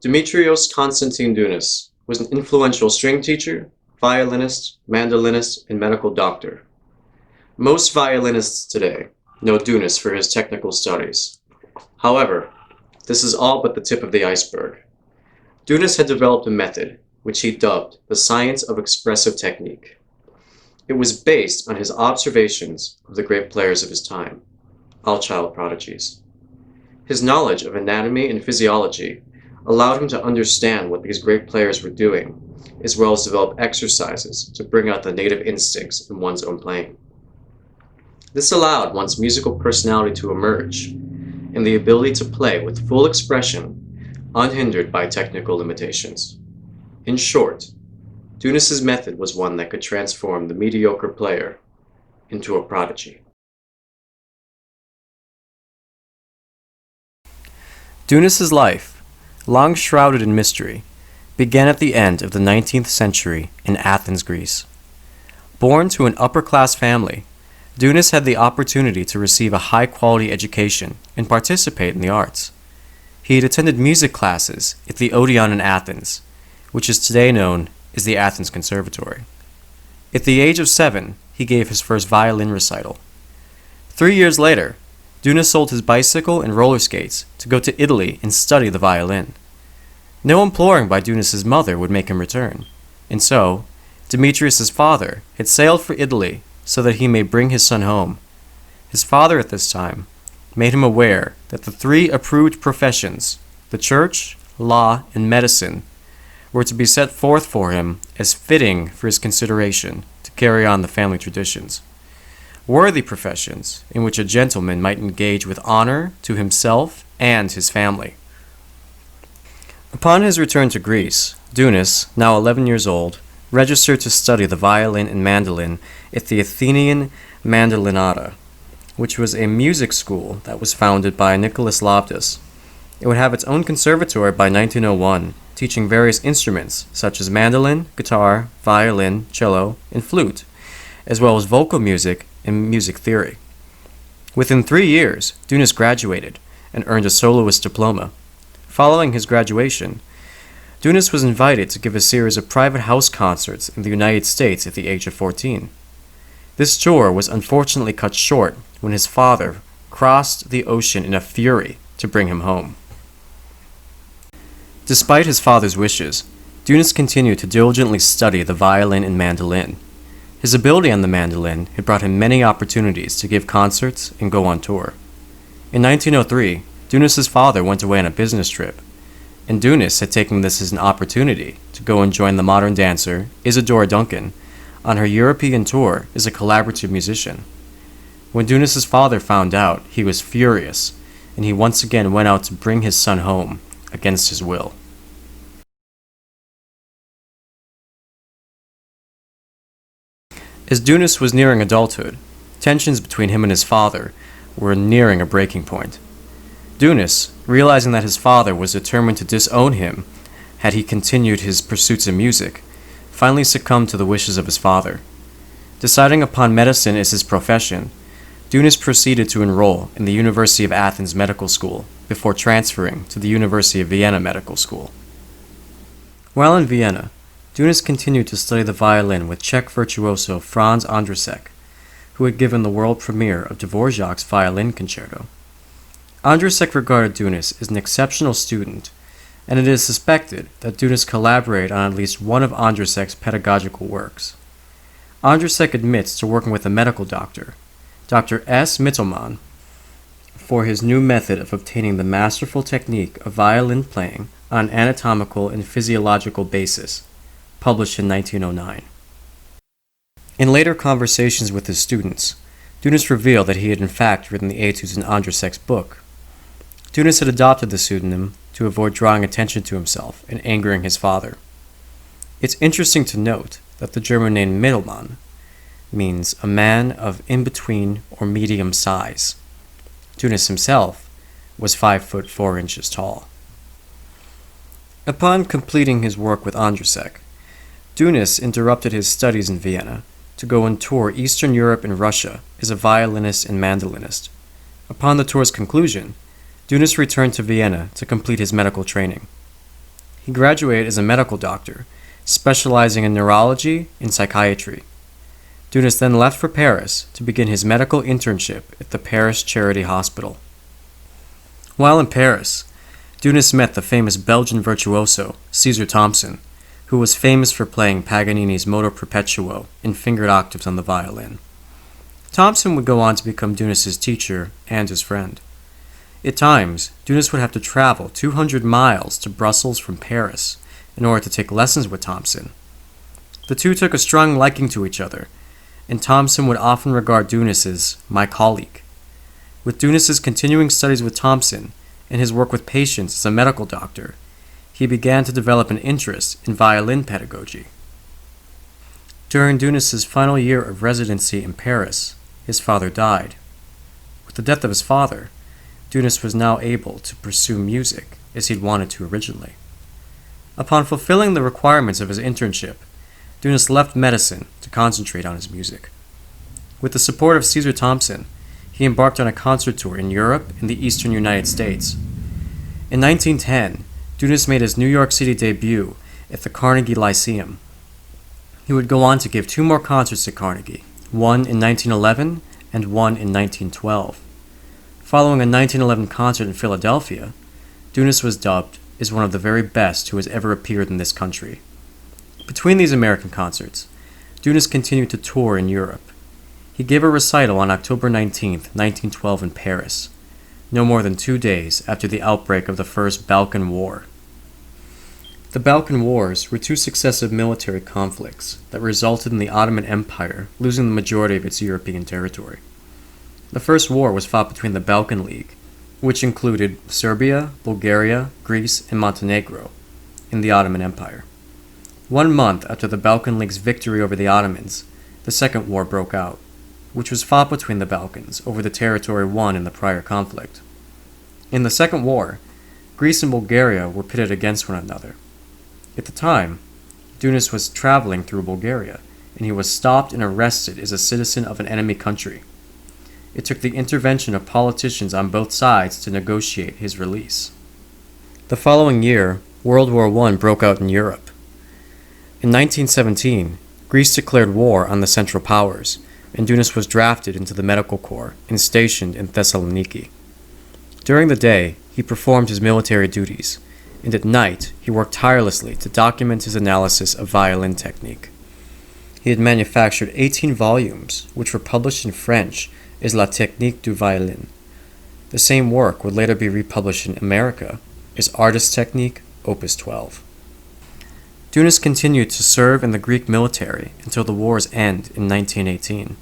Demetrios Constantine Dounis was an influential string teacher, violinist, mandolinist, and medical doctor. Most violinists today know Dounis for his technical studies. However, this is all but the tip of the iceberg. Dounis had developed a method which he dubbed the science of expressive technique. It was based on his observations of the great players of his time, all child prodigies. His knowledge of anatomy and physiology allowed him to understand what these great players were doing, as well as develop exercises to bring out the native instincts in one's own playing. This allowed one's musical personality to emerge, and the ability to play with full expression, unhindered by technical limitations. In short, Dounis's method was one that could transform the mediocre player into a prodigy. Dounis's life, long shrouded in mystery, began at the end of the 19th century in Athens, Greece. Born to an upper-class family, Dounis had the opportunity to receive a high-quality education and participate in the arts. He had attended music classes at the Odeon in Athens, which is today known as the Athens Conservatory. At the age of 7, he gave his first violin recital. 3 years later, Dounis sold his bicycle and roller skates to go to Italy and study the violin. No imploring by Dounis's mother would make him return, and so Demetrius's father had sailed for Italy so that he may bring his son home. His father at this time made him aware that the 3 approved professions, the church, law, and medicine, were to be set forth for him as fitting for his consideration to carry on the family traditions. Worthy professions in which a gentleman might engage with honor to himself and his family. Upon his return to Greece, Dounis, now 11 years old, registered to study the violin and mandolin at the Athenian Mandolinata, which was a music school that was founded by Nicholas Labdus. It would have its own conservatory by 1901, teaching various instruments such as mandolin, guitar, violin, cello, and flute, as well as vocal music and music theory. Within 3 years, Dounis graduated and earned a soloist diploma. Following his graduation, Dounis was invited to give a series of private house concerts in the United States at the age of 14. This tour was unfortunately cut short when his father crossed the ocean in a fury to bring him home. Despite his father's wishes, Dounis continued to diligently study the violin and mandolin. His ability on the mandolin had brought him many opportunities to give concerts and go on tour. In 1903, Dounis's father went away on a business trip, and Dounis had taken this as an opportunity to go and join the modern dancer Isadora Duncan on her European tour as a collaborative musician. When Dounis's father found out, he was furious, and he once again went out to bring his son home against his will. As Dounis was nearing adulthood, tensions between him and his father were nearing a breaking point. Dounis, realizing that his father was determined to disown him had he continued his pursuits in music, finally succumbed to the wishes of his father. Deciding upon medicine as his profession, Dounis proceeded to enroll in the University of Athens Medical School before transferring to the University of Vienna Medical School. While in Vienna, Dounis continued to study the violin with Czech virtuoso Franz Ondřešek, who had given the world premiere of Dvorak's Violin Concerto. Ondřešek regarded Dounis as an exceptional student, and it is suspected that Dounis collaborated on at least one of Ondřešek's pedagogical works. Ondřešek admits to working with a medical doctor, Dr. S. Mittelmann, for his new method of obtaining the masterful technique of violin playing on an anatomical and physiological basis, published in 1909. In later conversations with his students, Dounis revealed that he had in fact written the etudes in Ondřešek's book. Dounis had adopted the pseudonym to avoid drawing attention to himself and angering his father. It's interesting to note that the German name Mittelmann means a man of in-between or medium size. Dounis himself was 5 foot 4 inches tall. Upon completing his work with Ondřešek, Dounis interrupted his studies in Vienna to go and tour Eastern Europe and Russia as a violinist and mandolinist. Upon the tour's conclusion, Dounis returned to Vienna to complete his medical training. He graduated as a medical doctor, specializing in neurology and psychiatry. Dounis then left for Paris to begin his medical internship at the Paris Charity Hospital. While in Paris, Dounis met the famous Belgian virtuoso Caesar Thompson, who was famous for playing Paganini's Moto Perpetuo in fingered octaves on the violin. Thompson would go on to become Dounis's teacher and his friend. At times, Dounis would have to travel 200 miles to Brussels from Paris in order to take lessons with Thompson. The two took a strong liking to each other, and Thompson would often regard Dounis as my colleague. With Dounis's continuing studies with Thompson and his work with patients as a medical doctor, he began to develop an interest in violin pedagogy. During Dounis's final year of residency in Paris, his father died. With the death of his father, Dounis was now able to pursue music as he'd wanted to originally. Upon fulfilling the requirements of his internship, Dounis left medicine to concentrate on his music. With the support of Caesar Thompson, he embarked on a concert tour in Europe and the eastern United States. In 1910, Dounis made his New York City debut at the Carnegie Lyceum. He would go on to give 2 more concerts at Carnegie, one in 1911 and one in 1912. Following a 1911 concert in Philadelphia, Dounis was dubbed as one of the very best who has ever appeared in this country. Between these American concerts, Dounis continued to tour in Europe. He gave a recital on October 19, 1912 in Paris, no more than 2 days after the outbreak of the First Balkan War. The Balkan Wars were 2 successive military conflicts that resulted in the Ottoman Empire losing the majority of its European territory. The first war was fought between the Balkan League, which included Serbia, Bulgaria, Greece, and Montenegro, in the Ottoman Empire. 1 month after the Balkan League's victory over the Ottomans, the Second War broke out, which was fought between the Balkans over the territory won in the prior conflict. In the Second War, Greece and Bulgaria were pitted against one another. At the time, Dounis was traveling through Bulgaria, and he was stopped and arrested as a citizen of an enemy country. It took the intervention of politicians on both sides to negotiate his release. The following year, World War I broke out in Europe. In 1917, Greece declared war on the Central Powers, and Dounis was drafted into the medical corps and stationed in Thessaloniki. During the day, he performed his military duties, and at night he worked tirelessly to document his analysis of violin technique. He had manufactured 18 volumes, which were published in French as La Technique du Violin. The same work would later be republished in America as Artist's Technique, Opus 12. Dounis continued to serve in the Greek military until the war's end in 1918.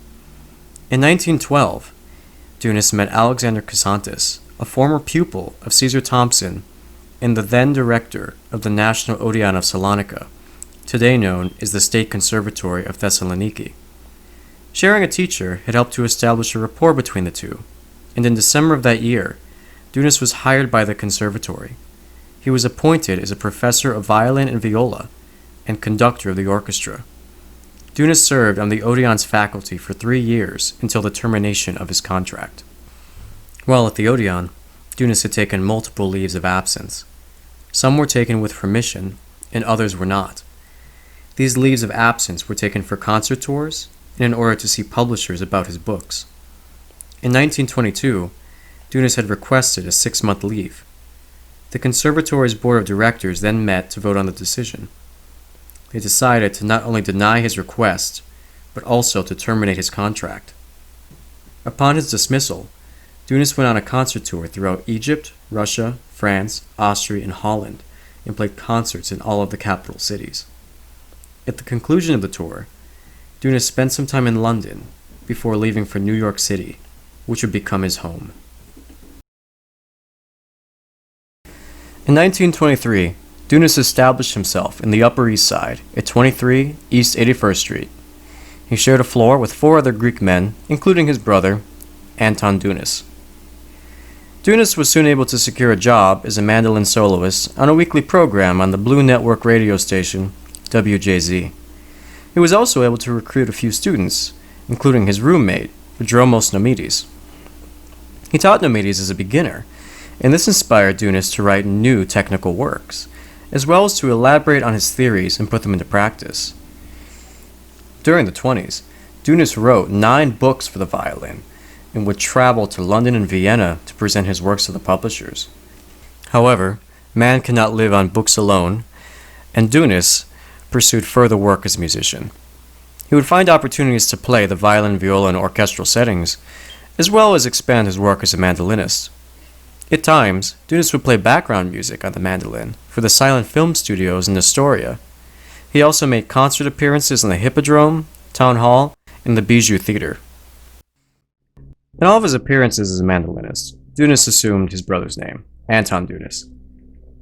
In 1912, Dounis met Alexander Kazantis, a former pupil of Caesar Thompson and the then director of the National Odeon of Salonika, today known as the State Conservatory of Thessaloniki. Sharing a teacher had helped to establish a rapport between the two, and in December of that year, Dounis was hired by the conservatory. He was appointed as a professor of violin and viola and conductor of the orchestra. Dounis served on the Odeon's faculty for 3 years until the termination of his contract. While at the Odeon, Dounis had taken multiple leaves of absence. Some were taken with permission, and others were not. These leaves of absence were taken for concert tours and in order to see publishers about his books. In 1922, Dounis had requested a 6-month leave. The conservatory's board of directors then met to vote on the decision. They decided to not only deny his request, but also to terminate his contract. Upon his dismissal, Dounis went on a concert tour throughout Egypt, Russia, France, Austria, and Holland, and played concerts in all of the capital cities. At the conclusion of the tour, Dounis spent some time in London before leaving for New York City, which would become his home. In 1923, Dounis established himself in the Upper East Side at 23 East 81st Street. He shared a floor with 4 other Greek men, including his brother, Anton Dounis. Dounis was soon able to secure a job as a mandolin soloist on a weekly program on the Blue Network radio station, WJZ. He was also able to recruit a few students, including his roommate, Dromos Nomides. He taught Nomides as a beginner, and this inspired Dounis to write new technical works, as well as to elaborate on his theories and put them into practice. During the 20s, Dounis wrote 9 books for the violin and would travel to London and Vienna to present his works to the publishers. However, man cannot live on books alone, and Dounis pursued further work as a musician. He would find opportunities to play the violin, viola, and orchestral settings, as well as expand his work as a mandolinist. At times, Dounis would play background music on the mandolin for the silent film studios in Astoria. He also made concert appearances in the Hippodrome, Town Hall, and the Bijou Theater. In all of his appearances as a mandolinist, Dounis assumed his brother's name, Anton Dounis.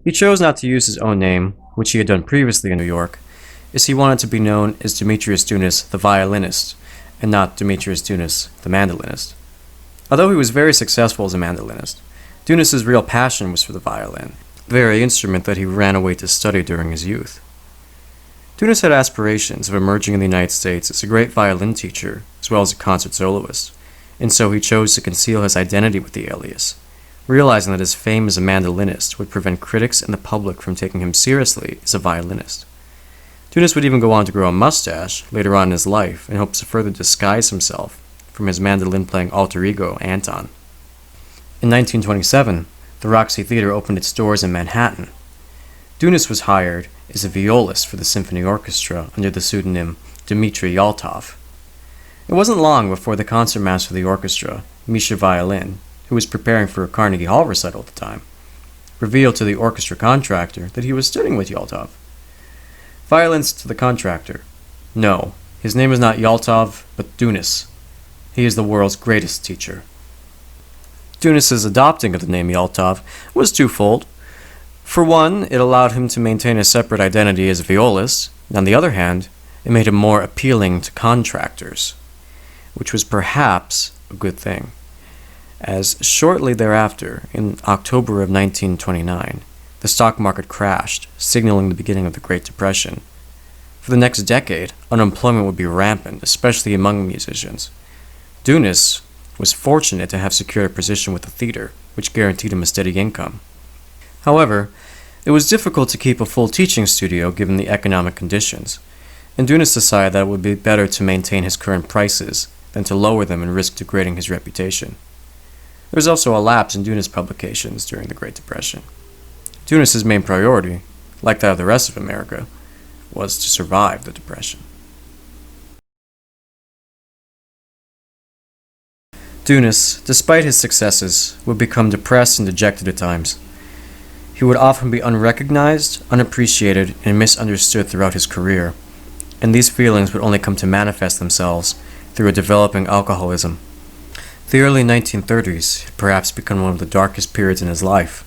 He chose not to use his own name, which he had done previously in New York, as he wanted to be known as Demetrius Dounis, the violinist, and not Demetrius Dounis, the mandolinist. Although he was very successful as a mandolinist, Dounis's real passion was for the violin, the very instrument that he ran away to study during his youth. Dounis had aspirations of emerging in the United States as a great violin teacher, as well as a concert soloist, and so he chose to conceal his identity with the alias, realizing that his fame as a mandolinist would prevent critics and the public from taking him seriously as a violinist. Dounis would even go on to grow a mustache later on in his life in hopes to further disguise himself from his mandolin-playing alter ego, Anton. In 1927, the Roxy Theater opened its doors in Manhattan. Dounis was hired as a violist for the symphony orchestra under the pseudonym Dmitri Yaltov. It wasn't long before the concertmaster of the orchestra, Misha Violin, who was preparing for a Carnegie Hall recital at the time, revealed to the orchestra contractor that he was studying with Yaltov. Violin said to the contractor, "No, his name is not Yaltov, but Dounis. He is the world's greatest teacher." Dounis's adopting of the name Yaltov was twofold. For one, it allowed him to maintain a separate identity as a violist, and on the other hand, it made him more appealing to contractors, which was perhaps a good thing, as shortly thereafter, in October of 1929, the stock market crashed, signaling the beginning of the Great Depression. For the next decade, unemployment would be rampant, especially among musicians. Dounis was fortunate to have secured a position with the theater, which guaranteed him a steady income. However, it was difficult to keep a full teaching studio given the economic conditions, and Dounis decided that it would be better to maintain his current prices than to lower them and risk degrading his reputation. There was also a lapse in Dounis publications during the Great Depression. Dounis's main priority, like that of the rest of America, was to survive the Depression. Dounis, despite his successes, would become depressed and dejected at times. He would often be unrecognized, unappreciated, and misunderstood throughout his career, and these feelings would only come to manifest themselves through a developing alcoholism. The early 1930s had perhaps become one of the darkest periods in his life.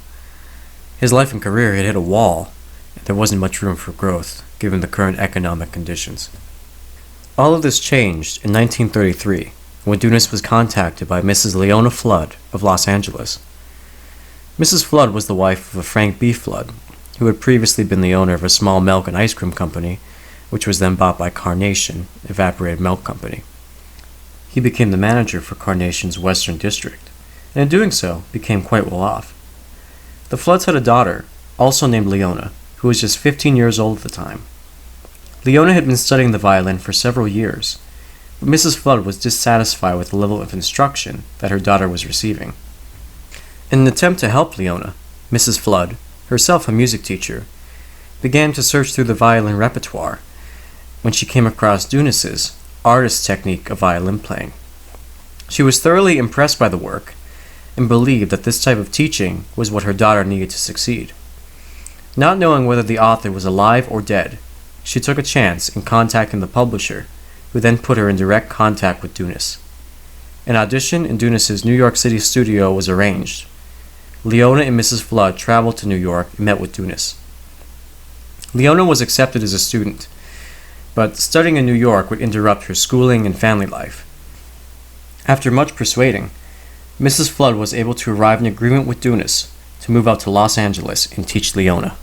His life and career had hit a wall, and there wasn't much room for growth, given the current economic conditions. All of this changed in 1933, when Dounis was contacted by Mrs. Leona Flood of Los Angeles. Mrs. Flood was the wife of a Frank B. Flood, who had previously been the owner of a small milk and ice cream company, which was then bought by Carnation, Evaporated Milk Company. He became the manager for Carnation's Western District, and in doing so, became quite well off. The Floods had a daughter, also named Leona, who was just 15 years old at the time. Leona had been studying the violin for several years, but Mrs. Flood was dissatisfied with the level of instruction that her daughter was receiving. In an attempt to help Leona, Mrs. Flood, herself a music teacher, began to search through the violin repertoire when she came across Dounis's artist technique of violin playing. She was thoroughly impressed by the work and believed that this type of teaching was what her daughter needed to succeed. Not knowing whether the author was alive or dead, she took a chance in contacting the publisher, who then put her in direct contact with Dounis. An audition in Dounis's New York City studio was arranged. Leona and Mrs. Flood traveled to New York and met with Dounis. Leona was accepted as a student, but studying in New York would interrupt her schooling and family life. After much persuading, Mrs. Flood was able to arrive in agreement with Dounis to move out to Los Angeles and teach Leona.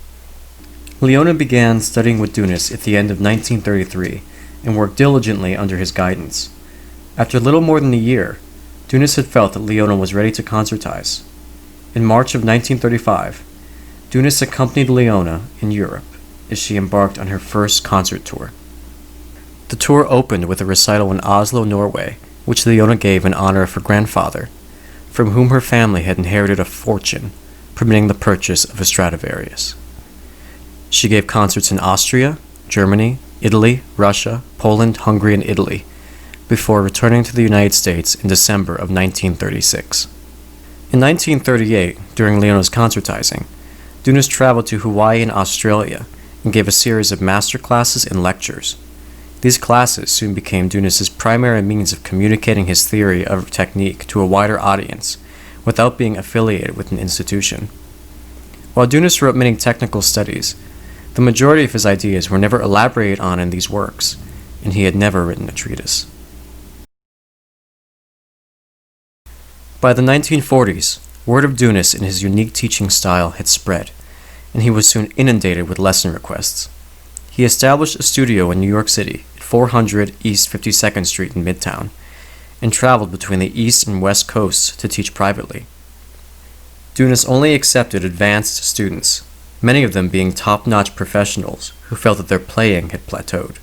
Leona began studying with Dounis at the end of 1933 and worked diligently under his guidance. After little more than a year, Dounis had felt that Leona was ready to concertize. In March of 1935, Dounis accompanied Leona in Europe as she embarked on her first concert tour. The tour opened with a recital in Oslo, Norway, which Leona gave in honor of her grandfather, from whom her family had inherited a fortune, permitting the purchase of a Stradivarius. She gave concerts in Austria, Germany, Italy, Russia, Poland, Hungary, and Italy, before returning to the United States in December of 1936. In 1938, during Leona's concertizing, Dounis traveled to Hawaii and Australia and gave a series of master classes and lectures. These classes soon became Dounis's primary means of communicating his theory of technique to a wider audience without being affiliated with an institution. While Dounis wrote many technical studies, the majority of his ideas were never elaborated on in these works, and he had never written a treatise. By the 1940s, word of Dounis and his unique teaching style had spread, and he was soon inundated with lesson requests. He established a studio in New York City at 400 East 52nd Street in Midtown, and traveled between the East and West Coasts to teach privately. Dounis only accepted advanced students, many of them being top-notch professionals who felt that their playing had plateaued.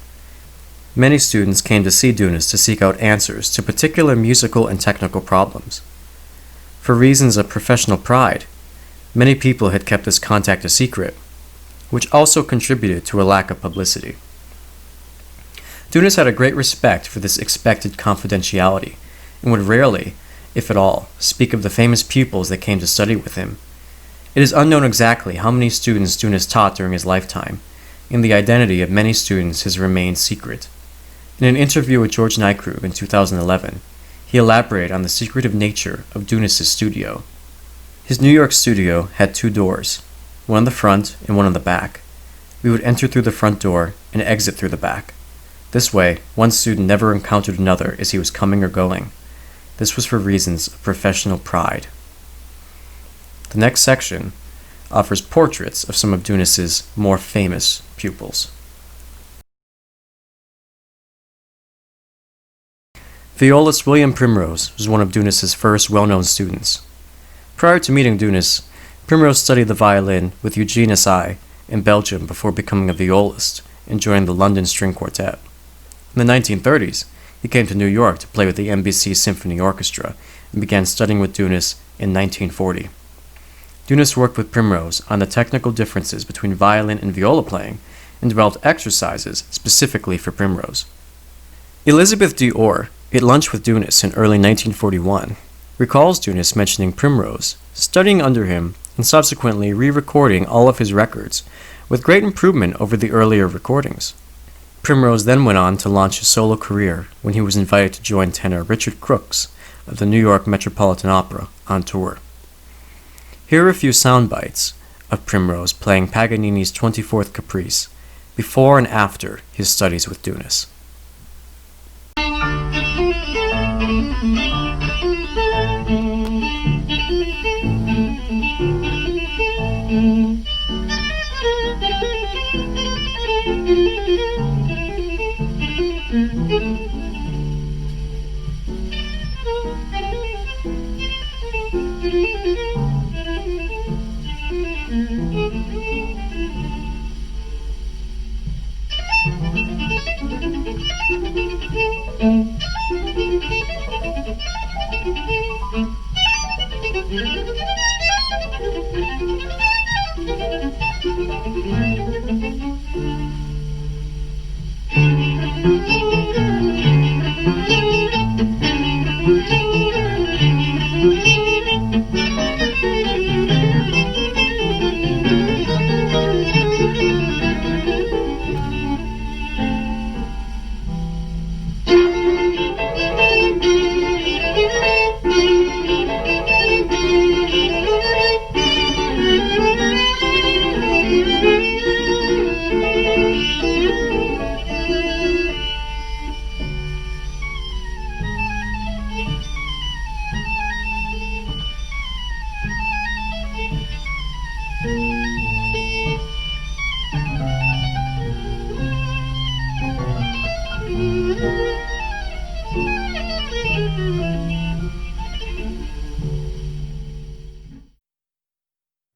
Many students came to see Dounis to seek out answers to particular musical and technical problems. For reasons of professional pride, many people had kept this contact a secret, which also contributed to a lack of publicity. Dounis had a great respect for this expected confidentiality, and would rarely, if at all, speak of the famous pupils that came to study with him. It is unknown exactly how many students Dounis taught during his lifetime, and the identity of many students has remained secret. In an interview with George Neikrug in 2011, he elaborated on the secretive nature of Dounis's studio. His New York studio had 2 doors, one in the front and one in the back. We would enter through the front door and exit through the back. This way, one student never encountered another as he was coming or going. This was for reasons of professional pride. The next section offers portraits of some of Dounis's more famous pupils. Violist William Primrose was one of Dounis's first well-known students. Prior to meeting Dounis, Primrose studied the violin with Eugene Assai in Belgium before becoming a violist and joining the London String Quartet. In the 1930s, he came to New York to play with the NBC Symphony Orchestra and began studying with Dounis in 1940. Dounis worked with Primrose on the technical differences between violin and viola playing and developed exercises specifically for Primrose. Elizabeth D. Orr, at lunch with Dounis in early 1941, recalls Dounis mentioning Primrose, studying under him, and subsequently re-recording all of his records, with great improvement over the earlier recordings. Primrose then went on to launch his solo career when he was invited to join tenor Richard Crooks of the New York Metropolitan Opera on tour. Here are a few sound bites of Primrose playing Paganini's 24th Caprice before and after his studies with Dounis.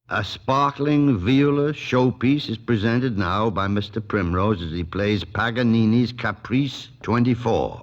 A sparkling viola showpiece is presented now by Mr. Primrose as he plays Paganini's Caprice 24.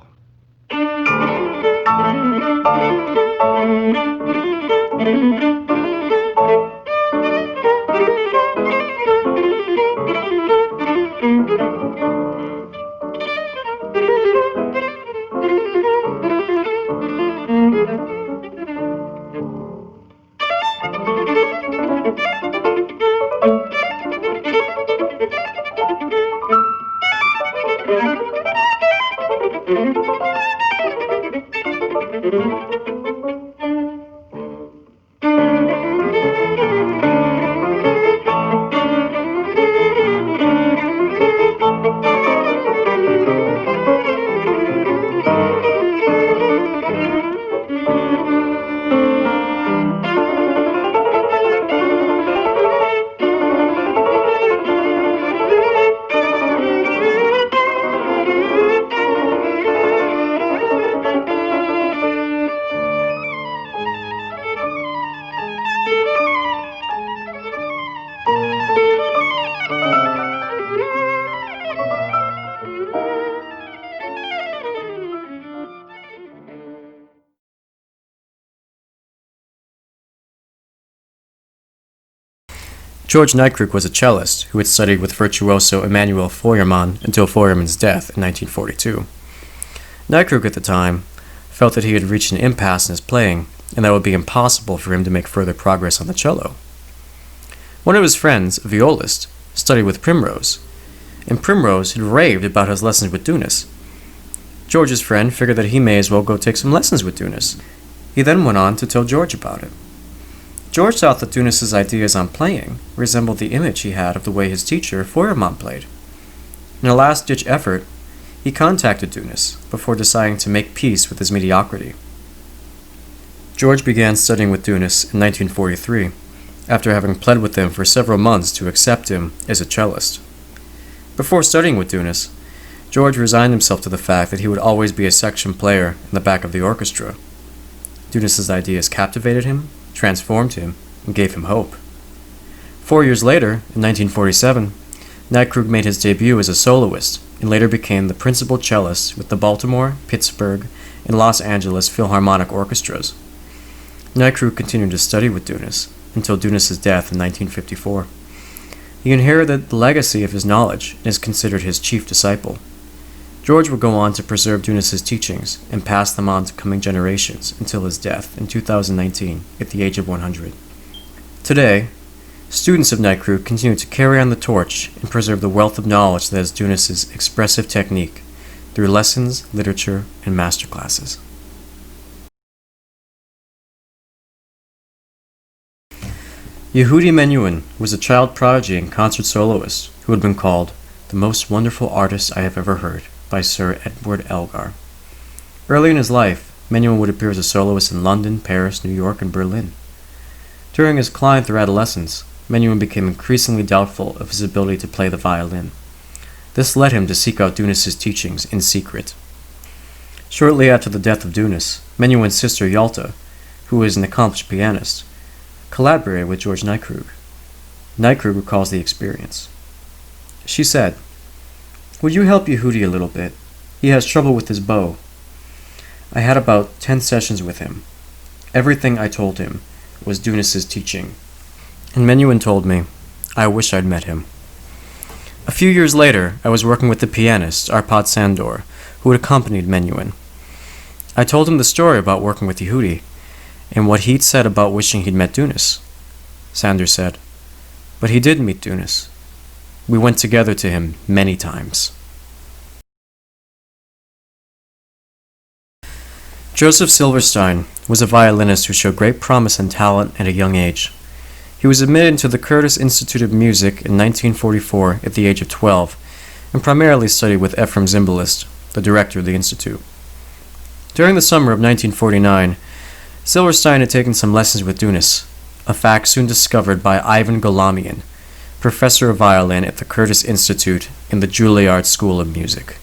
George Neikrug was a cellist who had studied with virtuoso Emanuel Feuermann until Feuermann's death in 1942. Neikrug at the time felt that he had reached an impasse in his playing and that it would be impossible for him to make further progress on the cello. One of his friends, a violist, studied with Primrose, and Primrose had raved about his lessons with Dounis. George's friend figured that he may as well go take some lessons with Dounis. He then went on to tell George about it. George thought that Dounis's ideas on playing resembled the image he had of the way his teacher, Feuermann, played. In a last-ditch effort, he contacted Dounis before deciding to make peace with his mediocrity. George began studying with Dounis in 1943, after having pled with him for several months to accept him as a cellist. Before studying with Dounis, George resigned himself to the fact that he would always be a section player in the back of the orchestra. Dounis's ideas captivated him, transformed him, and gave him hope. 4 years later, in 1947, Neikrug made his debut as a soloist and later became the principal cellist with the Baltimore, Pittsburgh, and Los Angeles Philharmonic Orchestras. Neikrug continued to study with Dounis until Dounis's death in 1954. He inherited the legacy of his knowledge and is considered his chief disciple. George would go on to preserve Dounis's teachings and pass them on to coming generations until his death in 2019 at the age of 100. Today, students of Neikrug continue to carry on the torch and preserve the wealth of knowledge that is Dounis's expressive technique through lessons, literature, and masterclasses. Yehudi Menuhin was a child prodigy and concert soloist who had been called the most wonderful artist I have ever heard by Sir Edward Elgar. Early in his life, Menuhin would appear as a soloist in London, Paris, New York, and Berlin. During his climb through adolescence, Menuhin became increasingly doubtful of his ability to play the violin. This led him to seek out Dounis's teachings in secret. Shortly after the death of Dounis, Menuhin's sister Yalta, who was an accomplished pianist, collaborated with George Neikrug. Neikrug recalls the experience. She said, "Would you help Yehudi a little bit? He has trouble with his bow." I had about 10 sessions with him. Everything I told him was Dounis's teaching. And Menuhin told me, I wish I'd met him. A few years later, I was working with the pianist, Arpad Sandor, who had accompanied Menuhin. I told him the story about working with Yehudi, and what he'd said about wishing he'd met Dounis. Sandor said, "But he did meet Dounis. We went together to him many times." Joseph Silverstein was a violinist who showed great promise and talent at a young age. He was admitted into the Curtis Institute of Music in 1944 at the age of 12, and primarily studied with Ephraim Zimbalist, the director of the institute. During the summer of 1949, Silverstein had taken some lessons with Dounis, a fact soon discovered by Ivan Golamian, professor of violin at the Curtis Institute in the Juilliard School of Music.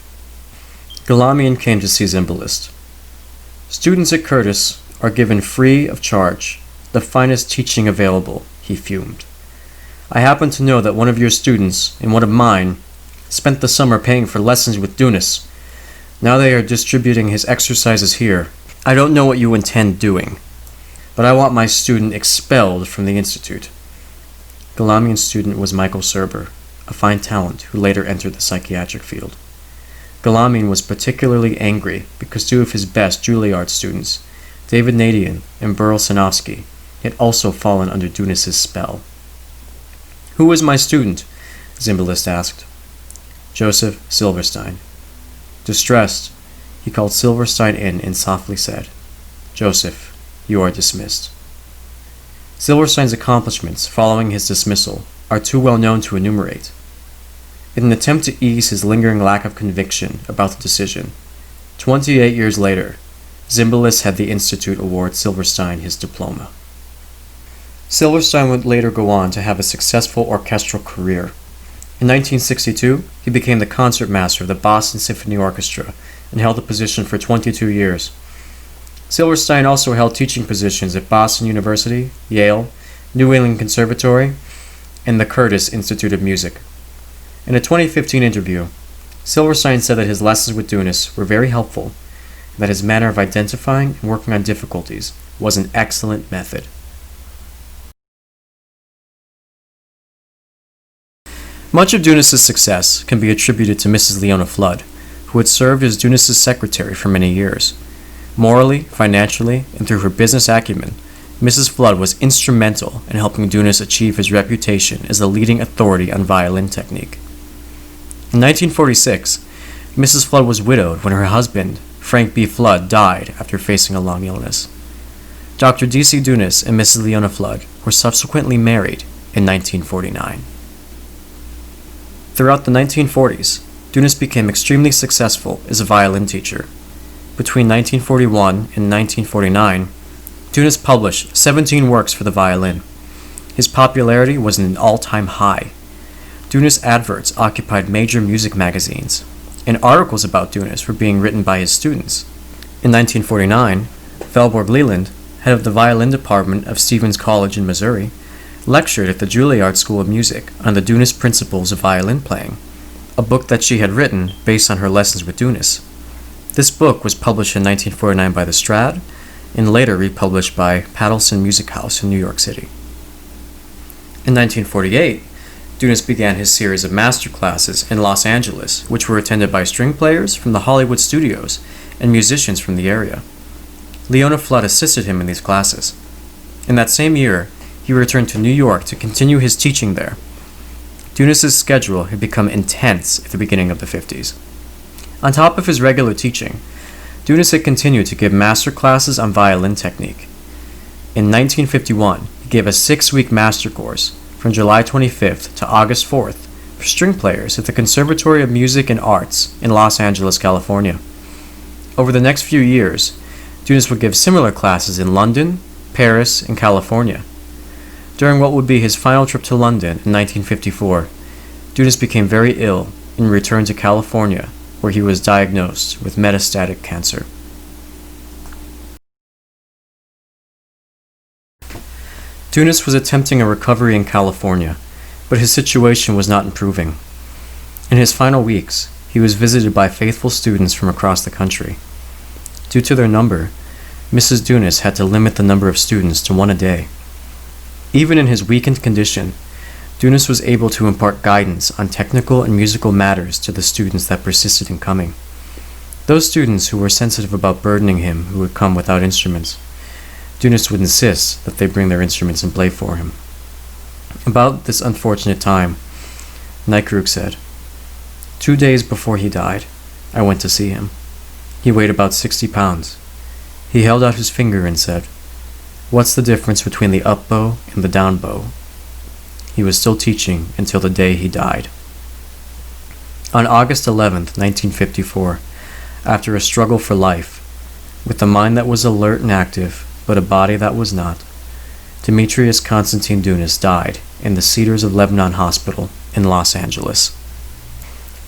Golamian came to see Zimbalist. "Students at Curtis are given free of charge the finest teaching available," he fumed. I happen to know that one of your students, and one of mine, spent the summer paying for lessons with Dounis. Now they are distributing his exercises here. I don't know what you intend doing, but I want my student expelled from the institute." Galamian's student was Michael Serber, a fine talent who later entered the psychiatric field. Galamian was particularly angry because two of his best Juilliard students, David Nadian and Burl Sinofsky, had also fallen under Dounis's spell. "Who is my student?" Zimbalist asked. "Joseph Silverstein." Distressed, he called Silverstein in and softly said, "Joseph, you are dismissed." Silverstein's accomplishments following his dismissal are too well known to enumerate. In an attempt to ease his lingering lack of conviction about the decision, 28 years later, Zimbalist had the Institute award Silverstein his diploma. Silverstein would later go on to have a successful orchestral career. In 1962, he became the concertmaster of the Boston Symphony Orchestra and held the position for 22 years. Silverstein also held teaching positions at Boston University, Yale, New England Conservatory, and the Curtis Institute of Music. In a 2015 interview, Silverstein said that his lessons with Dounis were very helpful and that his manner of identifying and working on difficulties was an excellent method. Much of Dounis's success can be attributed to Mrs. Leona Flood, who had served as Dounis's secretary for many years. Morally, financially, and through her business acumen, Mrs. Flood was instrumental in helping Dounis achieve his reputation as the leading authority on violin technique. In 1946, Mrs. Flood was widowed when her husband, Frank B. Flood, died after facing a long illness. Dr. D.C. Dounis and Mrs. Leona Flood were subsequently married in 1949. Throughout the 1940s, Dounis became extremely successful as a violin teacher. Between 1941 and 1949, Dounis published 17 works for the violin. His popularity was at an all-time high. Dounis adverts occupied major music magazines, and articles about Dounis were being written by his students. In 1949, Valborg Leland, head of the violin department of Stevens College in Missouri, lectured at the Juilliard School of Music on the Dounis Principles of Violin Playing, a book that she had written based on her lessons with Dounis. This book was published in 1949 by the Strad, and later republished by Paddleson Music House in New York City. In 1948, Dounis began his series of master classes in Los Angeles, which were attended by string players from the Hollywood studios and musicians from the area. Leona Flood assisted him in these classes. In that same year, he returned to New York to continue his teaching there. Dounis's schedule had become intense at the beginning of the 50s. On top of his regular teaching, Dounis had continued to give master classes on violin technique. In 1951, he gave a 6-week master course from July 25th to August 4th for string players at the Conservatory of Music and Arts in Los Angeles, California. Over the next few years, Dounis would give similar classes in London, Paris, and California. During what would be his final trip to London in 1954, Dounis became very ill and returned to California, where he was diagnosed with metastatic cancer. Dounis was attempting a recovery in California, but his situation was not improving. In his final weeks, he was visited by faithful students from across the country. Due to their number, Mrs. Dounis had to limit the number of students to 1 a day. Even in his weakened condition, Dounis was able to impart guidance on technical and musical matters to the students that persisted in coming. Those students who were sensitive about burdening him who would come without instruments, Dounis would insist that they bring their instruments and play for him. About this unfortunate time, Neikrug said, 2 days before he died, I went to see him. He weighed about 60 pounds. He held out his finger and said, "What's the difference between the up bow and the down bow?" He was still teaching until the day he died. On August 11th, 1954, after a struggle for life, with a mind that was alert and active, but a body that was not, Demetrius Constantine Dounis died in the Cedars of Lebanon Hospital in Los Angeles.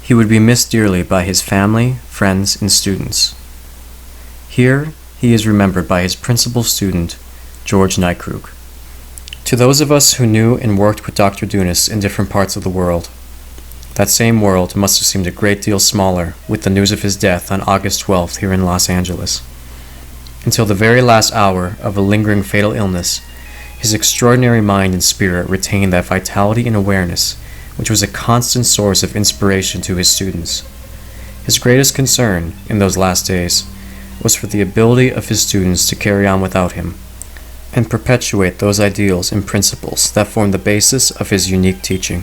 He would be missed dearly by his family, friends, and students. Here, he is remembered by his principal student, George Neikrug. To those of us who knew and worked with Dr. Dounis in different parts of the world, that same world must have seemed a great deal smaller with the news of his death on August 12th here in Los Angeles. Until the very last hour of a lingering fatal illness, his extraordinary mind and spirit retained that vitality and awareness which was a constant source of inspiration to his students. His greatest concern in those last days was for the ability of his students to carry on without him and perpetuate those ideals and principles that formed the basis of his unique teaching.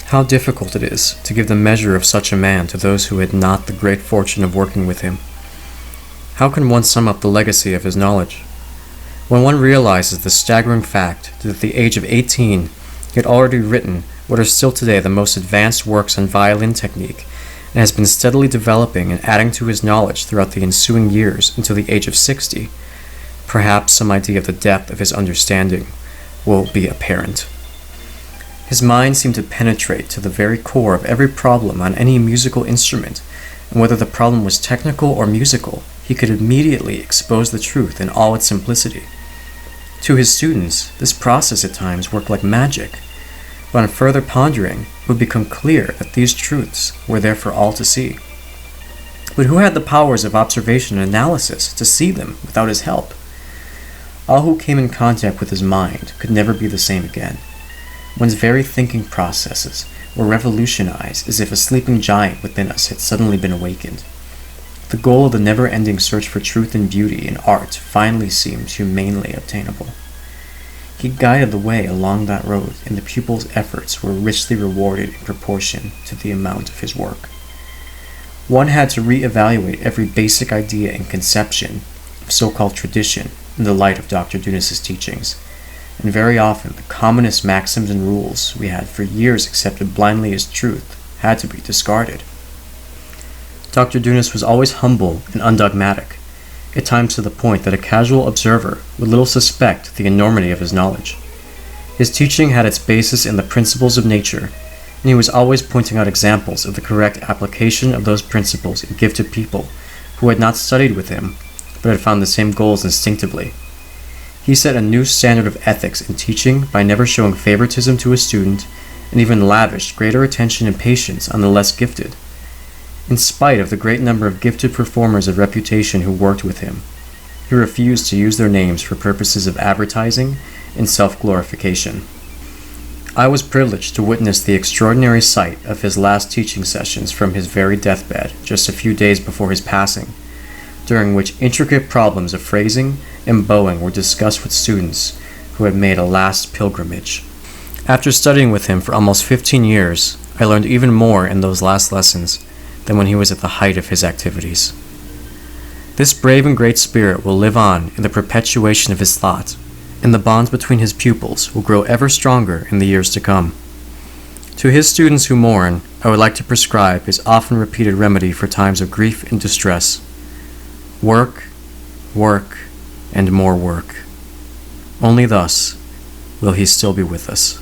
How difficult it is to give the measure of such a man to those who had not the great fortune of working with him. How can one sum up the legacy of his knowledge? When one realizes the staggering fact that at the age of 18 he had already written what are still today the most advanced works on violin technique, and has been steadily developing and adding to his knowledge throughout the ensuing years until the age of 60, perhaps some idea of the depth of his understanding will be apparent. His mind seemed to penetrate to the very core of every problem on any musical instrument, and whether the problem was technical or musical, he could immediately expose the truth in all its simplicity. To his students, this process at times worked like magic, but on further pondering, it would become clear that these truths were there for all to see. But who had the powers of observation and analysis to see them without his help? All who came in contact with his mind could never be the same again. One's very thinking processes were revolutionized as if a sleeping giant within us had suddenly been awakened. The goal of the never-ending search for truth and beauty in art finally seemed humanely obtainable. He guided the way along that road, and the pupil's efforts were richly rewarded in proportion to the amount of his work. One had to re-evaluate every basic idea and conception of so-called tradition in the light of Dr. Dounis' teachings, and very often the commonest maxims and rules we had for years accepted blindly as truth had to be discarded. Dr. Dounis was always humble and undogmatic, at times to the point that a casual observer would little suspect the enormity of his knowledge. His teaching had its basis in the principles of nature, and he was always pointing out examples of the correct application of those principles in gifted people who had not studied with him, but had found the same goals instinctively. He set a new standard of ethics in teaching by never showing favoritism to a student, and even lavished greater attention and patience on the less gifted. In spite of the great number of gifted performers of reputation who worked with him, he refused to use their names for purposes of advertising and self-glorification. I was privileged to witness the extraordinary sight of his last teaching sessions from his very deathbed just a few days before his passing, during which intricate problems of phrasing and bowing were discussed with students who had made a last pilgrimage. After studying with him for almost 15 years, I learned even more in those last lessons than when he was at the height of his activities. This brave and great spirit will live on in the perpetuation of his thought, and the bonds between his pupils will grow ever stronger in the years to come. To his students who mourn, I would like to prescribe his often repeated remedy for times of grief and distress: work, work, and more work. Only thus will he still be with us.